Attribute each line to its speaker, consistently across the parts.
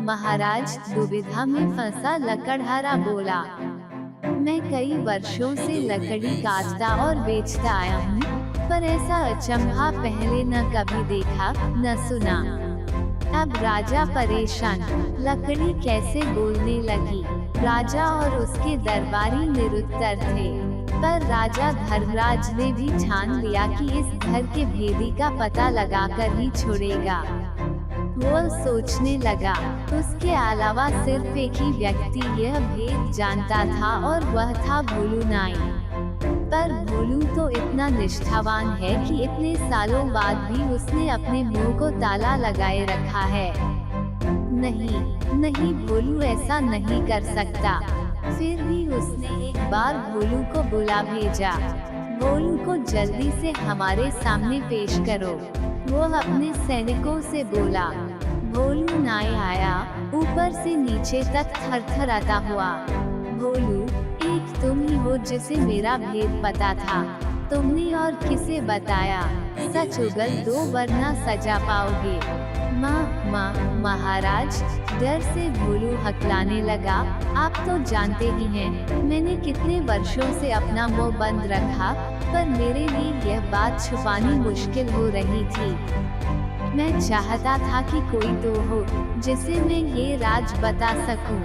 Speaker 1: महाराज, दुविधा में फंसा लकड़हारा बोला। मैं कई वर्षों से लकड़ी काटता और बेचता आया हूँ, पर ऐसा अचंभा पहले न कभी देखा न सुना। अब राजा परेशान, लकड़ी कैसे बोलने लगी। राजा और उसके दरबारी निरुत्तर थे, पर राजा धर्मराज ने भी ठान लिया कि इस घर के भेदी का पता लगाकर ही छोड़ेगा। वो सोचने लगा, उसके अलावा सिर्फ एक ही व्यक्ति यह भेद जानता था और वह था भोलू नाई। पर भोलू तो इतना निष्ठावान है कि इतने सालों बाद भी उसने अपने मुंह को ताला लगाए रखा है। नहीं नहीं, भोलू ऐसा नहीं कर सकता। फिर भी उसने एक बार भोलू को बुला भेजा। भोलू को जल्दी से हमारे सामने पेश करो, वो अपने सैनिकों से बोला। भोलू नाई आया, ऊपर से नीचे तक थरथराता हुआ। भोलू, एक तुम ही हो जिसे मेरा भेद पता था। तुमने और किसे बताया? सच उगल दो वरना सजा पाओगे। महाराज, डर से भोलू हकलाने लगा। आप तो जानते ही हैं, मैंने कितने वर्षों से अपना मुंह बंद रखा, पर मेरे लिए यह बात छुपानी मुश्किल हो रही थी। मैं चाहता था कि कोई तो हो जिसे मैं ये राज बता सकूं।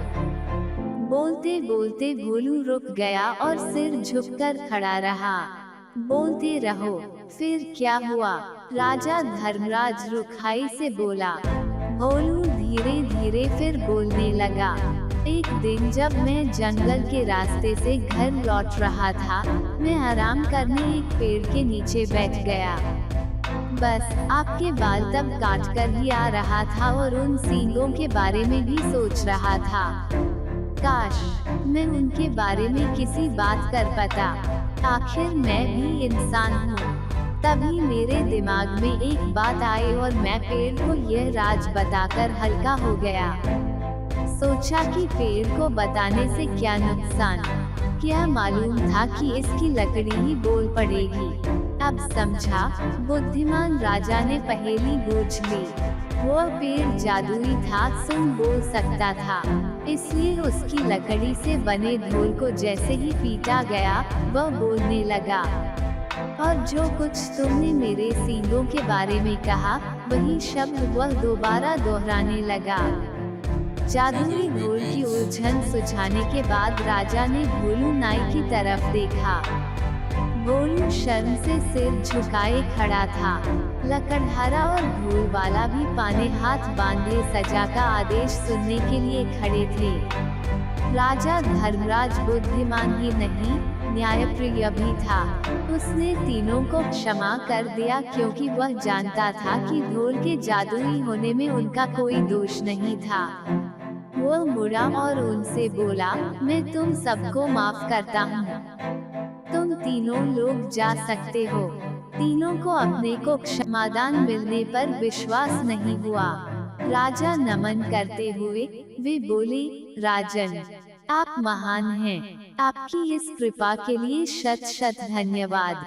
Speaker 1: बोलते बोलते भोलू रुक गया और सिर झुककर खड़ा रहा। बोलते रहो, फिर क्या हुआ? राजा धर्मराज रुखाई से बोला। भोलू धीरे धीरे फिर बोलने लगा। एक दिन जब मैं जंगल के रास्ते से घर लौट रहा था, मैं आराम करने एक पेड़ के नीचे बैठ गया। बस आपके बाल तब काट कर ही आ रहा था और उन सींगों के बारे में भी सोच रहा था। काश मैं उनके बारे में किसी बात कर पाता। आखिर मैं भी इंसान हूँ। तभी मेरे दिमाग में एक बात आई और मैं पेड़ को यह राज बताकर हल्का हो गया। सोचा कि पेड़ को बताने से क्या नुकसान, क्या मालूम था कि इसकी लकड़ी ही बोल पड़ेगी। अब समझा, बुद्धिमान राजा ने पहेली बूझ ली। वो पेड़ जादुई था, सुन बोल सकता था, इसलिए उसकी लकड़ी से बने ढोल को जैसे ही पीटा गया, वह बोलने लगा। और जो कुछ तुमने मेरे सींगों के बारे में कहा, वही शब्द वह दोबारा दोहराने लगा। जादुई ढोल की उलझन सुलझाने के बाद राजा ने भोलू नाई की तरफ देखा। भोलू शर्म से सिर झुकाए खड़ा था। लकड़हारा और ढोल वाला भी पाने हाथ बांधे सजा का आदेश सुनने के लिए खड़े थे। राजा धर्मराज बुद्धिमान ही नहीं, न्यायप्रिय भी था। उसने तीनों को क्षमा कर दिया क्योंकि वह जानता था कि ढोल के जादुई होने में उनका कोई दोष नहीं था। वो मुड़ा और उनसे बोला, मैं तुम सबको माफ करता हूँ। तुम तीनों लोग जा सकते हो। तीनों को अपने को क्षमादान मिलने पर विश्वास नहीं हुआ। राजा नमन करते हुए वे बोले, राजन, आप महान हैं। आपकी इस कृपा के लिए शत शत धन्यवाद।